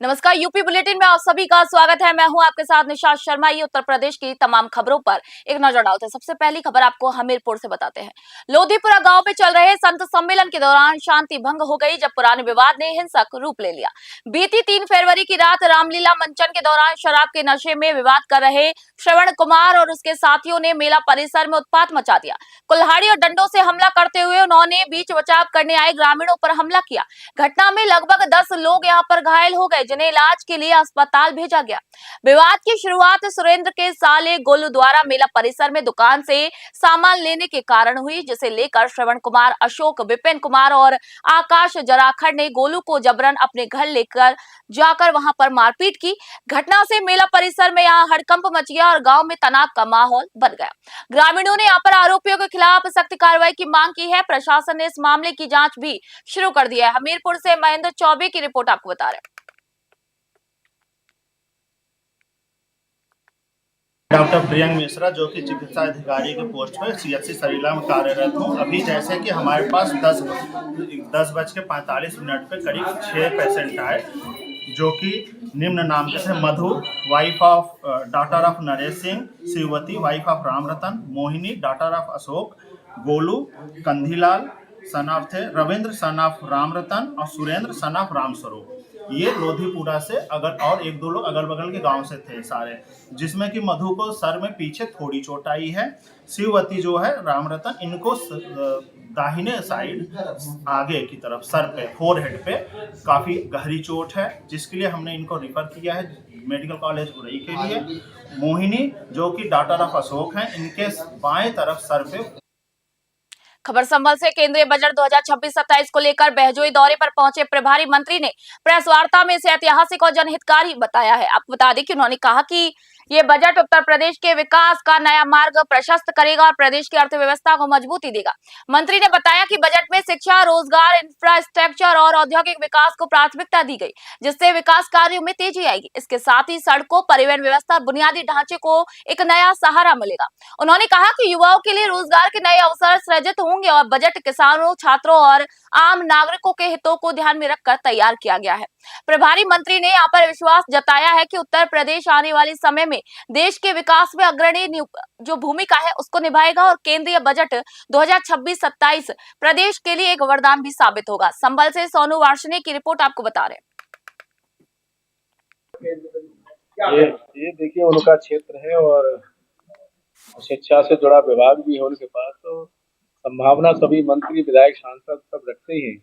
नमस्कार। UP bulletin में आप सभी का स्वागत है। मैं हूं आपके साथ निशात शर्मा। ये उत्तर प्रदेश की तमाम खबरों पर एक नजर डालते हैं। सबसे पहली खबर आपको हमीरपुर से बताते हैं। लोधीपुरा गांव में चल रहे संत सम्मेलन के दौरान शांति भंग हो गई जब पुराने विवाद ने हिंसक रूप ले लिया। बीती 3 फरवरी की रात रामलीला मंचन के दौरान शराब के नशे में विवाद कर रहे श्रवण कुमार और उसके साथियों ने मेला परिसर में उत्पात मचा दिया। कुल्हाड़ी और डंडों से हमला करते हुए उन्होंने बीच बचाव करने आए ग्रामीणों पर हमला किया। घटना में लगभग 10 लोग यहां पर घायल हो गए, जिन्हें इलाज के लिए अस्पताल भेजा गया। विवाद की शुरुआत सुरेंद्र के साले गोलू द्वारा मेला परिसर में दुकान से सामान लेने के कारण हुई, जिसे लेकर श्रवण कुमार, अशोक, विपिन कुमार और आकाश जराखड़ ने गोलू को जबरन अपने घर लेकर जाकर वहां पर मारपीट की। घटना से मेला परिसर में यहां हड़कंप मच गया और गांव में तनाव का माहौल बन गया। ग्रामीणों ने यहां पर आरोपियों के खिलाफ सख्त कार्रवाई की मांग की है। प्रशासन ने इस मामले की जांच भी शुरू कर दी है। हमीरपुर से महेंद्र चौबे की रिपोर्ट आपको बता रहे हैं। डॉक्टर प्रियंक मिश्रा, जो कि चिकित्सा अधिकारी के पोस्ट पर सीएचसी सरीला में कार्यरत हूँ। अभी जैसे कि हमारे पास 10:45 पे करीब 6 पेशेंट आए, जो कि निम्न नाम के थे: Madhu, wife of daughter of Naresh Singh; Shivvati, wife of Ram Ratan; Mohini, daughter of Ashok; Golu, Kandhilal son of थे; रविंद्र सन ऑफ राम रतन और सुरेंद्र सन ऑफ राम स्वरूप। ये लोधीपुरा से और एक दो लोग अगल बगल के गांव से थे सारे, जिसमें कि मधु को सर में पीछे थोड़ी चोट आई है। शिववती जो है, राम रतन, इनको दाहिने साइड आगे की तरफ सर पे, फोरहेड पे काफी गहरी चोट है, जिसके लिए हमने इनको रिफर किया है मेडिकल कॉलेज उरई के लिए। मोहिनी, जो कि डॉटर ऑफ अशोक हैं, इनके बाएं तरफ सर पे। खबर संभल से केंद्रीय बजट 2026-27 को लेकर बहजोई दौरे पर पहुंचे प्रभारी मंत्री ने प्रेस वार्ता में इसे ऐतिहासिक और जनहितकारी बताया है। आपको बता दें कि उन्होंने कहा कि ये बजट उत्तर प्रदेश के विकास का नया मार्ग प्रशस्त करेगा और प्रदेश की अर्थव्यवस्था को मजबूती देगा। मंत्री ने बताया कि बजट में शिक्षा, रोजगार, इंफ्रास्ट्रक्चर और औद्योगिक विकास को प्राथमिकता दी गई, जिससे विकास कार्यों में तेजी आएगी। इसके साथ ही सड़कों, परिवहन व्यवस्था और बुनियादी ढांचे को एक नया सहारा मिलेगा। उन्होंने कहा कि युवाओं के लिए रोजगार के नए अवसर सृजित होंगे और बजट किसानों, छात्रों और आम नागरिकों के हितों को ध्यान में रखकर तैयार किया गया है। प्रभारी मंत्री ने यहाँ पर विश्वास जताया है कि उत्तर प्रदेश आने वाले समय में देश के विकास में अग्रणी जो भूमिका है उसको निभाएगा और केंद्रीय बजट 2026-27 प्रदेश के लिए एक वरदान भी साबित होगा। संभल से सोनू वार्ष्णेय की रिपोर्ट आपको बता रहे हैं। ये देखिए, उनका क्षेत्र है और शिक्षा से जुड़ा विभाग भी है उनके पास, तो संभावना सभी मंत्री, विधायक, सांसद सब रखते ही हैं।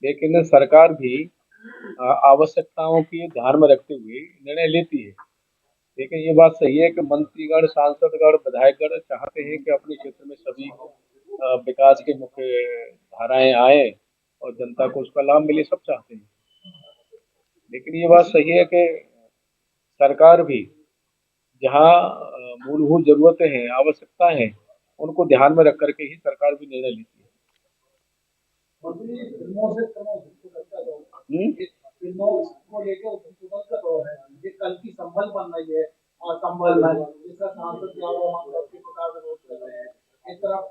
लेकिन सरकार भी आवश्यकताओं की ध्यान में रखते हुए निर्णय लेती है। लेकिन ये बात सही है कि मंत्रीगण, सांसदगण, विधायकगण चाहते हैं कि अपने क्षेत्र में सभी विकास के मुख्य धाराएं आए और जनता को उसका लाभ मिले, सब चाहते हैं। लेकिन ये बात सही है कि सरकार भी जहाँ मूलभूत जरूरतें हैं, आवश्यकताएं हैं, उनको ध्यान में रख करके ही सरकार भी निर्णय लेती है। कल की संभल बन रही है और संभल में जिसका सांसद इस तरफ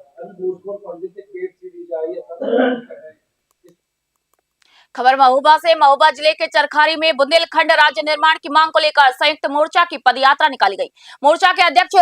पंडित से पेट सीधी जाइए। खबर महोबा से। महोबा जिले के चरखारी में बुंदेलखंड राज्य निर्माण की मांग को लेकर संयुक्त मोर्चा की पदयात्रा निकाली गई। मोर्चा के अध्यक्ष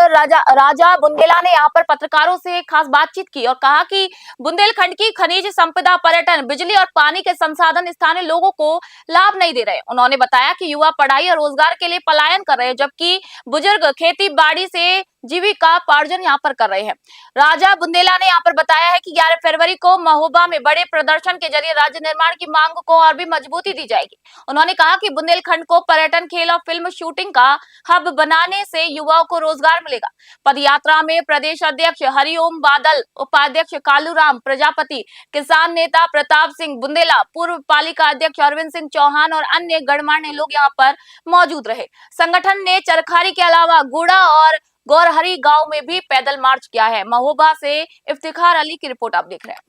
राजा बुंदेला ने यहां पर पत्रकारों से खास बातचीत की और कहा कि बुंदेलखंड की खनिज संपदा, पर्यटन, बिजली और पानी के संसाधन स्थानीय लोगों को लाभ नहीं दे रहे। उन्होंने बताया कि युवा पढ़ाई और रोजगार के लिए पलायन कर रहे हैं, जबकि बुजुर्ग खेती बाड़ी से जीविका पार्जन यहाँ पर कर रहे हैं। राजा बुंदेला ने यहाँ पर बताया है कि 11 फरवरी को महोबा में बड़े प्रदर्शन के जरिए राज्य निर्माण की मांग को और भी मजबूती दी जाएगी। उन्होंने कहा कि बुंदेलखंड को पर्यटन, खेल और फिल्म शूटिंग का हब बनाने से युवाओं को रोजगार मिलेगा। पदयात्रा में प्रदेश अध्यक्ष हरिओम बादल, उपाध्यक्ष कालूराम प्रजापति, किसान नेता प्रताप सिंह बुंदेला, पूर्व पालिका अध्यक्ष अरविंद सिंह चौहान और अन्य गणमान्य लोग यहाँ पर मौजूद रहे। संगठन ने चरखारी के अलावा गुड़ा और गौरहरी गांव में भी पैदल मार्च किया है। महोबा से इफ्तिखार अली की रिपोर्ट आप देख रहे हैं।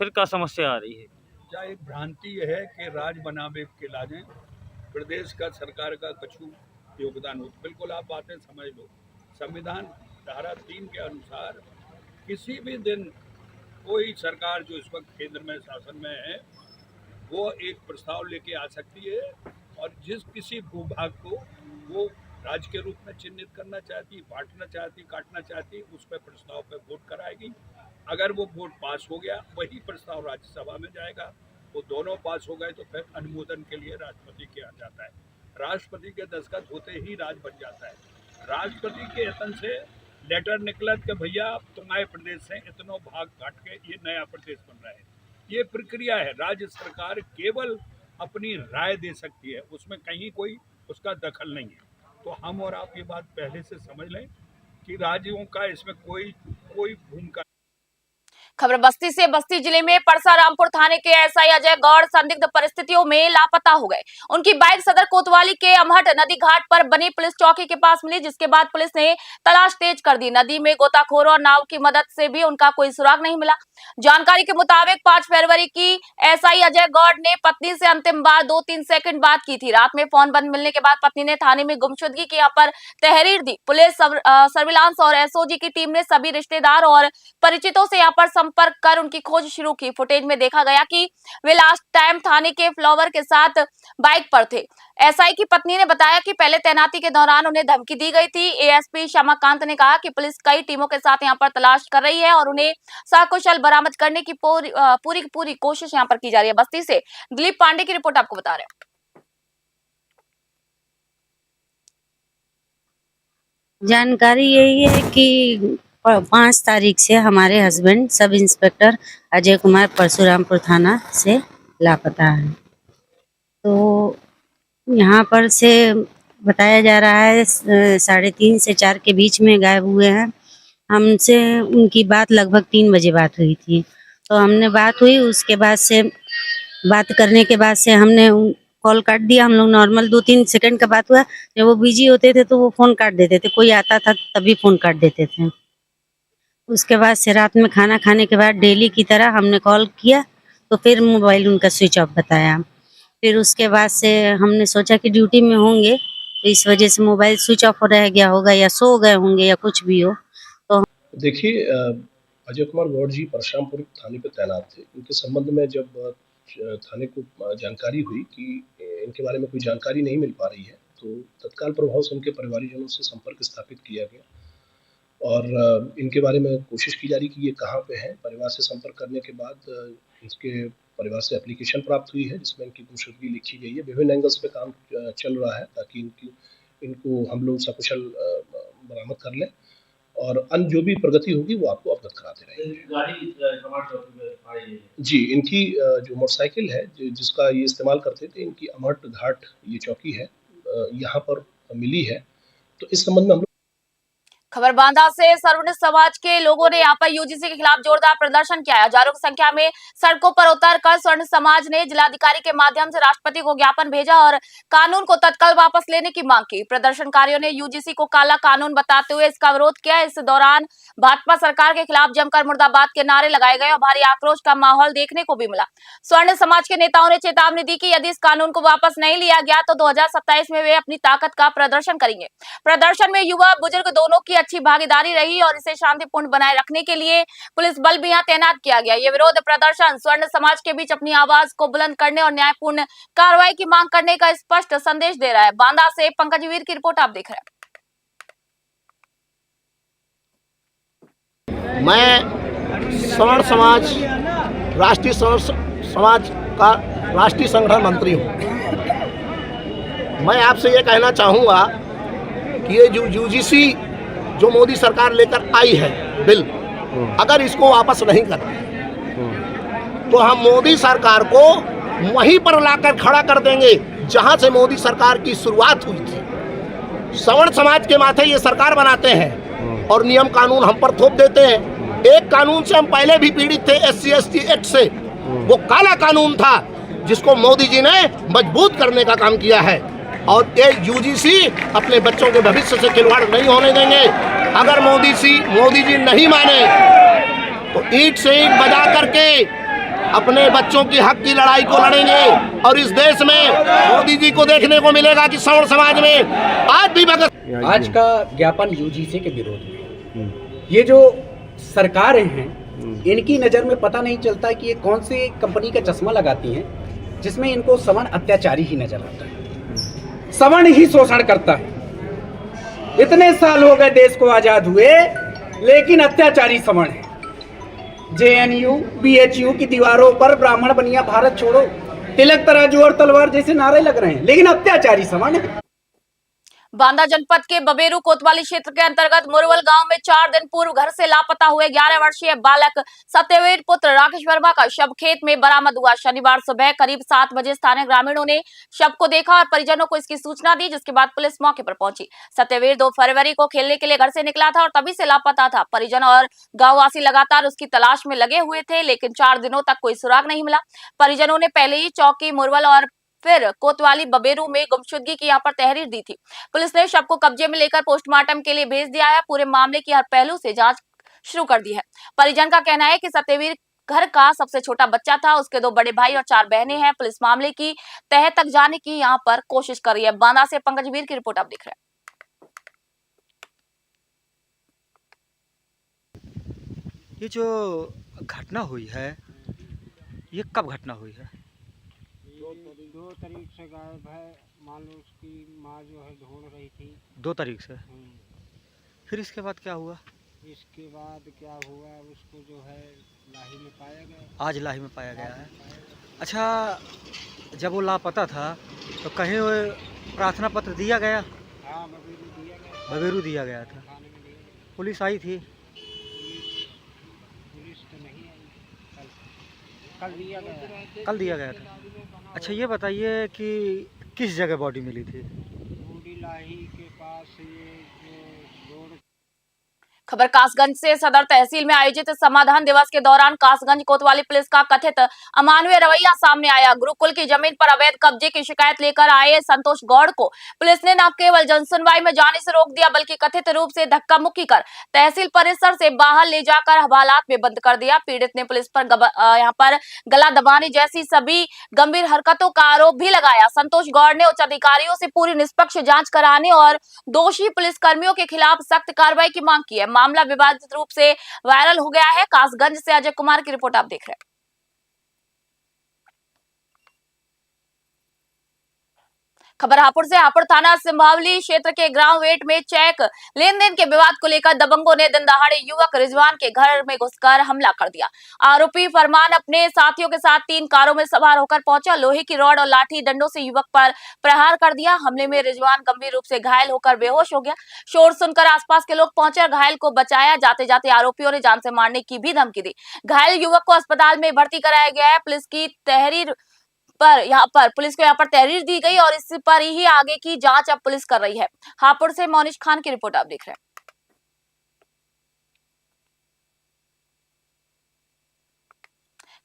फिर क्या समस्या आ रही है? क्या एक भ्रांति है कि राज बनावे के लाजे प्रदेश का सरकार का कछु योगदान हो? बिल्कुल आप बातें समझ लो। संविधान धारा 3 के अनुसार किसी भी दिन कोई सरकार जो इस वक्त केंद्र में शासन में है वो एक प्रस्ताव लेके आ सकती है और जिस किसी भूभाग को वो राज्य के रूप में चिन्हित करना चाहती, बांटना चाहती, काटना चाहती, उस पर प्रस्ताव पे वोट कराएगी। अगर वो वोट पास हो गया, वही प्रस्ताव राज्यसभा में जाएगा। वो दोनों पास हो गए तो फिर अनुमोदन के लिए राष्ट्रपति के यहाँ जाता है। राष्ट्रपति के दस्तखत होते ही राज बन जाता है। राष्ट्रपति के यत्न से लेटर निकला कि भैया तुम्हारे प्रदेश से इतनो भाग काट के ये नया प्रदेश बन रहा है। ये प्रक्रिया है। राज्य सरकार केवल अपनी राय दे सकती है, उसमें कहीं कोई उसका दखल नहीं है। तो हम और आप ये बात पहले से समझ लें कि राज्यों का इसमें कोई भूमिका। खबर बस्ती से। बस्ती जिले में परसारामपुर थाने के एसआई अजय गौड़ संदिग्ध परिस्थितियों में लापता हो गए। उनकी बाइक सदर कोतवाली के अमहट नदी घाट पर बनी पुलिस चौकी के पास मिली, जिसके बाद पुलिस ने तलाश तेज कर दी। नदी में गोताखोरों और नाव की मदद से भी उनका कोई सुराग नहीं मिला। जानकारी के मुताबिक 5 फरवरी की एसआई अजय गौड़ ने पत्नी से अंतिम बार 2-3 सेकंड बात की थी। रात में फोन बंद मिलने के बाद पत्नी ने थाने में गुमशुदगी की पर तहरीर दी। पुलिस, सर्विलांस और एसओजी की टीम ने सभी रिश्तेदार और परिचितों से यहाँ पर संपर्क कर उनकी खोज शुरू की। फुटेज में देखा गया कि वे लास्ट टाइम थाने के फ्लावर के साथ बाइक पर थे। एसआई की पत्नी ने बताया कि पहले तैनाती के दौरान उन्हें धमकी दी गई थी। एएसपी श्यामाकांत ने कहा कि पुलिस कई टीमों के साथ यहां पर तलाश कर रही है और उन्हें सकुशल बरामद करने की पूरी कोशिश यहां पर की जा रही है। बस्ती से दिलीप पांडे की रिपोर्ट आपको बता रहे हैं। जानकारी यही है कि 5 तारीख से हमारे husband sub inspector Ajay Kumar Parshurampur थाना से लापता है। तो यहाँ पर से बताया जा रहा है 3:30 से 4 के बीच में गायब हुए हैं। हमसे उनकी बात लगभग 3 बजे बात हुई थी। तो हमने बात हुई, उसके बाद से बात करने के बाद से हमने कॉल काट दिया। हम लोग नॉर्मल 2-3 सेकंड का बात हुआ। जब वो बिजी होते थे तो वो फ़ोन काट देते थे, कोई आता था तभी फ़ोन काट देते थे। उसके बाद से रात में खाना खाने के बाद डेली की तरह हमने कॉल किया तो फिर मोबाइल उनका स्विच ऑफ बताया। फिर उसके बाद से हमने सोचा कि ड्यूटी में होंगे तो इस वजह से मोबाइल स्विच ऑफ रह गया होगा या सो गए होंगे या कुछ भी हो। तो देखिए, अजय कुमार गौड़ जी परशुरामपुर थाने पे तैनात थे। इनके संबंध में जब थाने को जानकारी हुई कि इनके बारे में कोई जानकारी नहीं मिल पा रही है तो तत्काल प्रभाव से उनके परिवारजनों से संपर्क स्थापित किया गया और इनके बारे में कोशिश की जा रही कि ये कहाँ पे हैं। परिवार से संपर्क करने के बाद इसके परिवार से एप्लीकेशन प्राप्त हुई है जिसमें इनकी गुमशुदगी लिखी गई है। विभिन्न एंगल्स पे काम चल रहा है ताकि इनको हम लोग सकुशल बरामद कर लें और अन्य जो भी प्रगति होगी वो आपको अवगत कराते रहेंगे। जी, इनकी जो मोटरसाइकिल है जिसका ये इस्तेमाल करते थे, इनकी अमहट घाट ये चौकी है, यहाँ पर मिली है। तो इस संबंध में हम खबर बांदा से। सर्वनिष्ठ समाज के लोगों ने यहाँ पर यूजीसी के खिलाफ जोरदार प्रदर्शन किया है। हजारों की संख्या में सड़कों पर उतरकर स्वर्ण समाज ने जिलाधिकारी के माध्यम से राष्ट्रपति को ज्ञापन भेजा और कानून को तत्काल वापस लेने की मांग की। प्रदर्शनकारियों ने यूजीसी को काला कानून बताते हुए इसका विरोध किया। इस दौरान भाजपा सरकार के खिलाफ जमकर मुर्दाबाद के नारे लगाए गए और भारी आक्रोश का माहौल देखने को भी मिला। स्वर्ण समाज के नेताओं ने चेतावनी दी कि यदि इस कानून को वापस नहीं लिया गया तो 2027 में वे अपनी ताकत का प्रदर्शन करेंगे। प्रदर्शन में युवा बुजुर्ग दोनों की अच्छी भागीदारी रही और इसे शांतिपूर्ण बनाए रखने के लिए पुलिस बल भी यहां तैनात किया गया। ये विरोध प्रदर्शन स्वर्ण समाज के बीच अपनी आवाज को बुलंद करने और न्यायपूर्ण कार्रवाई की मांग करने का स्पष्ट संदेश दे रहा है। बांदा से पंकज वीर की रिपोर्ट आप देख रहे हैं। मैं स्वर्ण समाज, राष्ट्रीय स्वर्ण समाज का राष्ट्रीय संगठन मंत्री हूँ। मैं आपसे ये कहना चाहूँगा कि ये जो यूजीसी जो मोदी सरकार लेकर आई है बिल, अगर इसको वापस नहीं करते तो हम मोदी सरकार को वहीं पर लाकर खड़ा कर देंगे जहां से मोदी सरकार की शुरुआत हुई थी। सवर्ण समाज के माथे ये सरकार बनाते हैं और नियम कानून हम पर थोप देते हैं। एक कानून से हम पहले भी पीड़ित थे, SC/ST एक्ट से। वो काला कानून था जिसको मोदी जी ने मजबूत करने का काम किया है और ये यूजीसी अपने बच्चों के भविष्य से खिलवाड़ नहीं होने देंगे। अगर मोदी जी नहीं माने तो ईंट से ईंट बजा करके अपने बच्चों की हक की लड़ाई को लड़ेंगे और इस देश में मोदी जी को देखने को मिलेगा कि सवर्ण समाज में आज भी भगत। आज का ज्ञापन यूजीसी के विरोध में, ये जो सरकारें हैं इनकी नज़र में पता नहीं चलता कि ये कौन सी कंपनी का चश्मा लगाती हैं। जिसमें इनको सवर्ण अत्याचारी ही नजर आता है, सवर्ण ही शोषण करता है। इतने साल हो गए देश को आजाद हुए, लेकिन अत्याचारी सवर्ण है। JNU, BHU की दीवारों पर ब्राह्मण बनिया भारत छोड़ो, तिलक तराजू और तलवार जैसे नारे लग रहे हैं, लेकिन अत्याचारी सवर्ण है। बांदा जनपद के बबेरू कोतवाली क्षेत्र के अंतर्गत मुरवल गांव में 4 दिन पूर्व घर से लापता हुए 11 वर्षीय बालक सत्यवीर पुत्र राकेश वर्मा का शव खेत में बरामद हुआ। शनिवार सुबह करीब 7 बजे स्थानीय ग्रामीणों ने शव को देखा और परिजनों को इसकी सूचना दी, जिसके बाद पुलिस मौके पर पहुंची। सत्यवीर 2 फरवरी को खेलने के लिए घर से निकला था और तभी से लापता था। परिजन और गांववासी लगातार उसकी तलाश में लगे हुए थे, लेकिन 4 दिनों तक कोई सुराग नहीं मिला। परिजनों ने पहले ही चौकी मुरवल और फिर कोतवाली बबेरू में गुमशुदगी की यहाँ पर तहरीर दी थी। पुलिस ने शव को कब्जे में लेकर पोस्टमार्टम के लिए भेज दिया है। पूरे मामले की हर पहलू से जांच शुरू कर दी है। परिजन का कहना है कि सत्यवीर घर का सबसे छोटा बच्चा था। उसके 2 बड़े भाई और 4 बहनें हैं। पुलिस मामले की तह तक जाने की यहाँ पर कोशिश कर रही है। बांदा से पंकज वीर की रिपोर्ट आप देख रहे हैं। ये जो घटना हुई है, ये कब घटना हुई है? 2 तारीख से गायब है। मान लो उसकी माँ जो है ढूंढ रही थी। 2 तारीख से? फिर इसके बाद क्या हुआ? इसके बाद क्या हुआ, उसको जो है लाही में पाया गया। आज लाही में पाया गया है। अच्छा, जब वो लापता था तो कहीं वो प्रार्थना पत्र दिया गया? हाँ, बबेरू दिया गया। बबेरू दिया गया था। थाने में दिया गया। पुलिस आई थी? पुलिस तो नहीं आई। कल दिया गया। कल दिया गया था। अच्छा, ये बताइए कि किस जगह बॉडी मिली थी? बूढ़ी लाही के पास ये जो रोड। खबर कासगंज से। सदर तहसील में आयोजित समाधान दिवस के दौरान कासगंज कोतवाली पुलिस का कथित अमानवीय रवैया सामने आया। गुरुकुल की जमीन पर अवैध कब्जे की शिकायत लेकर आए संतोष गौड़ को पुलिस ने न केवल जनसुनवाई में जाने से रोक दिया, बल्कि कथित रूप से धक्का मुक्की कर तहसील परिसर से बाहर ले जाकर हवालात में बंद कर दिया। पीड़ित ने पुलिस पर यहाँ पर गला दबाने जैसी सभी गंभीर हरकतों का आरोप भी लगाया। संतोष गौड़ ने उच्च अधिकारियों से पूरी निष्पक्ष जांच कराने और दोषी पुलिस कर्मियों के खिलाफ सख्त कार्रवाई की मांग की है। मामला विवादित रूप से वायरल हो गया है। कासगंज से अजय कुमार की रिपोर्ट आप देख रहे हैं। खबर हापुड़ से। हापुड़ थाना सिंभावली क्षेत्र के ग्राम वेट में चेक लेन देन के विवाद को लेकर दबंगों ने दिन दहाड़े युवक रिजवान के घर में घुसकर हमला कर दिया। आरोपी फरमान अपने साथियों के साथ 3 कारों में सवार होकर पहुंचा। लोहे की रॉड और लाठी डंडों से युवक पर प्रहार कर दिया। हमले में रिजवान गंभीर रूप से घायल होकर बेहोश हो गया। शोर सुनकर आसपास के लोग पहुंचे और घायल को बचाया। जाते जाते आरोपियों ने जान से मारने की भी धमकी दी। घायल युवक को अस्पताल में भर्ती कराया गया है। पुलिस को यहाँ पर तहरीर दी गई और इस पर ही आगे की जांच अब पुलिस कर रही है। हापुड़ से मोनिश खान की रिपोर्ट आप देख रहे हैं।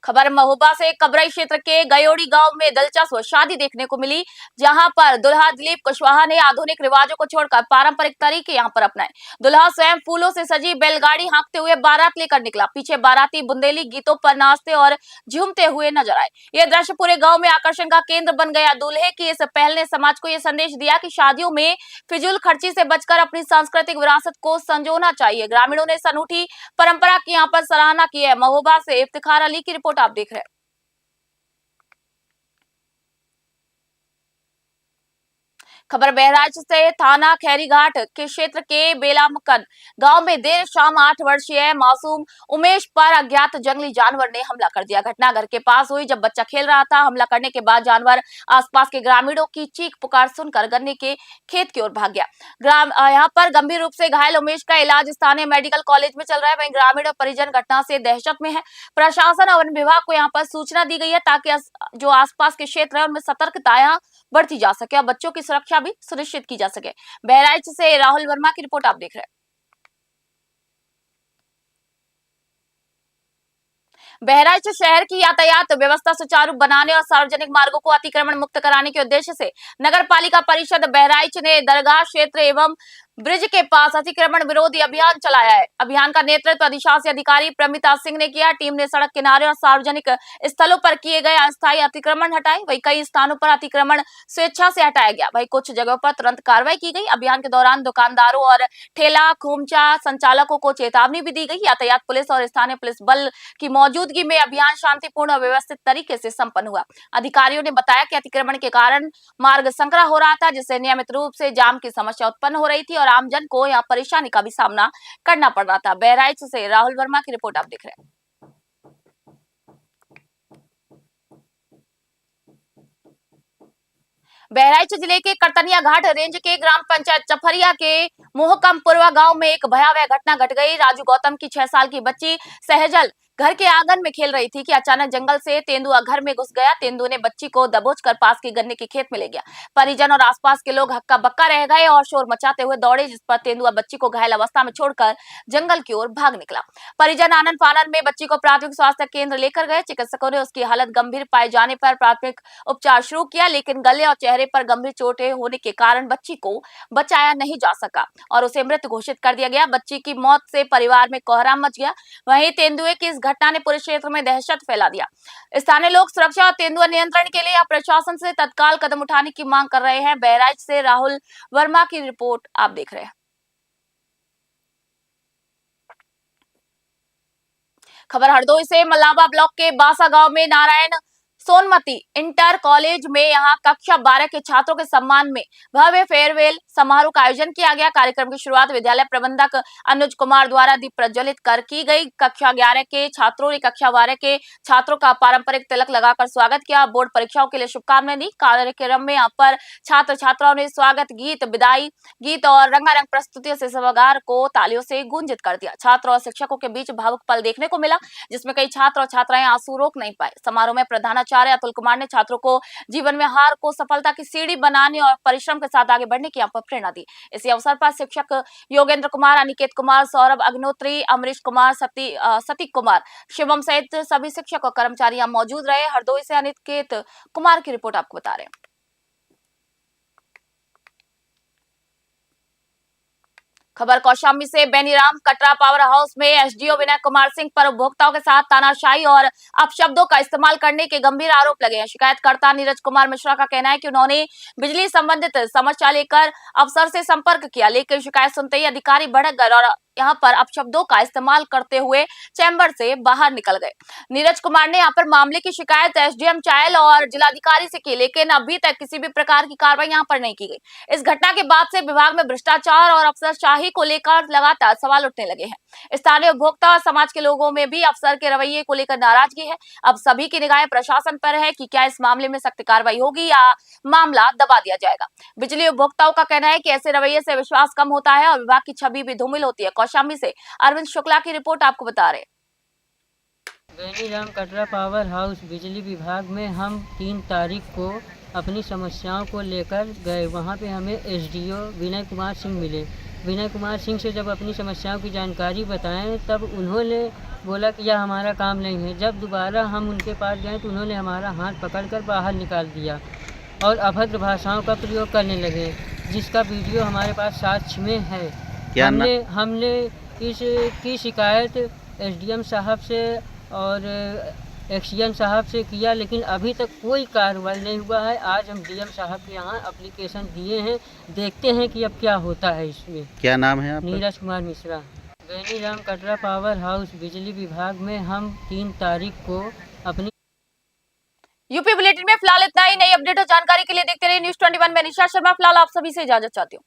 खबर महोबा से। कबरई क्षेत्र के गयोड़ी गांव में दिलचस्प शादी देखने को मिली, जहां पर दुल्हा दिलीप कुशवाहा ने आधुनिक रिवाजों को छोड़कर पारंपरिक तरीके यहां पर अपनाए। दुल्हा स्वयं फूलों से सजी बैलगाड़ी हाँकते हुए बारात लेकर निकला। पीछे बाराती बुंदेली गीतों पर नाचते और झूमते हुए नजर आए। यह दृश्य पूरे गांव में आकर्षण का केंद्र बन गया। दूल्हे की इस पहल ने समाज को यह संदेश दिया कि शादियों में फिजूल खर्ची से बचकर अपनी सांस्कृतिक विरासत को संजोना चाहिए। ग्रामीणों ने इस अनूठी परंपरा की यहाँ पर सराहना की है। महोबा से इफ्तिखार अली की रिपोर्ट आप देख रहे हैं। खबर बहराइच से। थाना खैरीघाट के क्षेत्र के बेलामकन गांव में देर शाम 8 वर्षीय मासूम उमेश पर अज्ञात जंगली जानवर ने हमला कर दिया। घटना घर के पास हुई जब बच्चा खेल रहा था। हमला करने के बाद जानवर आसपास के ग्रामीणों की चीख पुकार सुनकर गन्ने के खेत की ओर भाग गया। यहाँ पर गंभीर रूप से घायल उमेश का इलाज स्थानीय मेडिकल कॉलेज में चल रहा है। वहीं ग्रामीण और परिजन घटना से दहशत में है। प्रशासन और वन विभाग को यहाँ पर सूचना दी गई है ताकि जो आसपास के क्षेत्र है उनमें सतर्कता यहाँ बढ़ती जा सके और बच्चों की सुरक्षा भी सुनिश्चित की जा सके। बहराइच से राहुल वर्मा की रिपोर्ट आप देख रहे हैं। बहराइच शहर की यातायात व्यवस्था सुचारू बनाने और सार्वजनिक मार्गों को अतिक्रमण मुक्त कराने के उद्देश्य से नगर पालिका परिषद बहराइच ने दरगाह क्षेत्र एवं ब्रिज के पास अतिक्रमण विरोधी अभियान चलाया है। अभियान का नेतृत्व अधिशासी अधिकारी प्रमिता सिंह ने किया। टीम ने सड़क किनारे और सार्वजनिक स्थलों पर किए गए अस्थायी अतिक्रमण हटाए। वहीं कई स्थानों पर अतिक्रमण स्वेच्छा से हटाया गया। वहीं कुछ जगहों पर तुरंत कार्रवाई की गई। अभियान के दौरान दुकानदारों और ठेला खोमचा संचालकों को चेतावनी भी दी गई। यातायात पुलिस और स्थानीय पुलिस बल की मौजूदगी में अभियान शांतिपूर्ण और व्यवस्थित तरीके से संपन्न हुआ। अधिकारियों ने बताया कि अतिक्रमण के कारण मार्ग संकरा हो रहा था, जिससे नियमित रूप से जाम की समस्या उत्पन्न हो रही थी और आमजन को यहाँ परेशानी का भी सामना करना पड़ रहा था। बहराइच से राहुल वर्मा की रिपोर्ट आप देख रहे हैं। बहराइच जिले के करतनिया घाट रेंज के ग्राम पंचायत चफरिया के मोहकमपुरवा गांव में एक भयावह घटना घट गई। राजू गौतम की 6 साल की बच्ची सहजल घर के आंगन में खेल रही थी कि अचानक जंगल से तेंदुआ घर में घुस गया। तेंदुए ने बच्ची को दबोचकर पास के गन्ने के खेत में ले गया। परिजन और आसपास के लोग हक्का बक्का रह गए और शोर मचाते हुए दौड़े, जिस पर तेंदुआ बच्ची को घायल अवस्था में छोड़कर जंगल की ओर भाग निकला। परिजन आनन फानन में बच्ची को प्राथमिक स्वास्थ्य केंद्र लेकर गए। चिकित्सकों ने उसकी हालत गंभीर पाए जाने पर प्राथमिक उपचार शुरू किया, लेकिन गले और चेहरे पर गंभीर चोटें होने के कारण बच्ची को बचाया नहीं जा सका और उसे मृत घोषित कर दिया गया। बच्ची की मौत से परिवार में कोहराम मच गया। वहीं तेंदुए की इस घटना ने पूरे क्षेत्र में दहशत फैला दिया। स्थानीय लोग सुरक्षा और तेंदुआ नियंत्रण के लिए प्रशासन से तत्काल कदम उठाने की मांग कर रहे हैं। बहराइच से राहुल वर्मा की रिपोर्ट आप देख रहे हैं। खबर हरदोई से। मल्लावा ब्लॉक के बासा गांव में नारायण सोनमती इंटर कॉलेज में यहां कक्षा 12 के छात्रों के सम्मान में भव्य फेयरवेल समारोह का आयोजन किया गया। कार्यक्रम की शुरुआत विद्यालय प्रबंधक अनुज कुमार द्वारा दीप प्रज्वलित कर की गई। कक्षा 11 के छात्रों ने कक्षा 12 के छात्रों का पारंपरिक तिलक लगाकर स्वागत किया। बोर्ड परीक्षाओं के लिए शुभकामनाएं दी। कार्यक्रम में यहाँ पर छात्र छात्राओं ने स्वागत गीत, विदाई गीत और रंगारंग प्रस्तुतियों से सभागार को तालियों से गूंजित कर दिया। छात्र और शिक्षकों के बीच भावुक पल देखने को मिला, जिसमें कई छात्र और छात्राएं आंसू रोक नहीं पाए। समारोह में प्रधानाचार्य अतुल कुमार ने छात्रों को जीवन में हार को सफलता की सीढ़ी बनाने और परिश्रम के साथ आगे बढ़ने की प्रेरणा दी। इसी अवसर पर शिक्षक योगेंद्र कुमार, अनिकेत कुमार, सौरभ अग्नोत्री, अमरीश कुमार, सतीक कुमार, शिवम सहित सभी शिक्षक और कर्मचारी यहाँ मौजूद रहे। हरदोई से अनिकेत कुमार की रिपोर्ट आपको बता रहे हैं। खबर कौशाम्बी से। बेनीराम कटरा पावर हाउस में एसडीओ विनय कुमार सिंह पर उपभोक्ताओं के साथ तानाशाही और अपशब्दों का इस्तेमाल करने के गंभीर आरोप लगे हैं। शिकायतकर्ता नीरज कुमार मिश्रा का कहना है कि उन्होंने बिजली संबंधित समस्या लेकर अफसर से संपर्क किया, लेकिन शिकायत सुनते ही अधिकारी भड़क गए और यहाँ पर अपशब्दों का इस्तेमाल करते हुए चैम्बर से बाहर निकल गए। नीरज कुमार ने यहाँ पर मामले की शिकायत एसडीएम चायल और जिलाधिकारी से की, लेकिन अभी तक किसी भी प्रकार की कार्रवाई यहाँ पर नहीं की गई। इस घटना के बाद से विभाग में भ्रष्टाचार और अफसरशाही को लेकर लगातार सवाल उठने लगे हैं। स्थानीय उपभोक्ता और समाज के लोगों में भी अफसर के रवैये को लेकर नाराजगी है। अब सभी की निगाहें प्रशासन पर है कि क्या इस मामले में सख्त कार्रवाई होगी या मामला दबा दिया जाएगा। बिजली उपभोक्ताओं का कहना है कि ऐसे रवैये से विश्वास कम होता है और विभाग की छवि भी धूमिल होती है। कौशाम्बी से अरविंद शुक्ला की रिपोर्ट आपको बता रहे। बेनीराम कटरा पावर हाउस बिजली विभाग में हम 3 तारीख को अपनी समस्याओं को लेकर गए। वहाँ पे हमें एसडीओ विनय कुमार सिंह मिले। विनय कुमार सिंह से जब अपनी समस्याओं की जानकारी बताएं, तब उन्होंने बोला कि यह हमारा काम नहीं है। जब दोबारा हम उनके पास गए तो उन्होंने हमारा हाथ पकड़कर बाहर निकाल दिया और अभद्र भाषाओं का प्रयोग करने लगे, जिसका वीडियो हमारे पास साक्ष्य में है। हमने इसकी शिकायत एसडीएम साहब से और एक्सीएम साहब से किया, लेकिन अभी तक कोई कार्रवाई नहीं हुआ है। आज हम डीएम साहब के यहाँ एप्लीकेशन दिए हैं, देखते हैं कि अब क्या होता है इसमें। क्या नाम है आपका? नीरज कुमार मिश्रा। बेनीराम कटरा पावर हाउस बिजली विभाग में हम 3 तारीख को अपनी। यूपी बुलेटिन में फिलहाल इतना ही। नई अपडेट और जानकारी के लिए देखते रहिए न्यूज़ 21 में निशा शर्मा। फिलहाल आप सभी से इजाजत चाहती हूँ।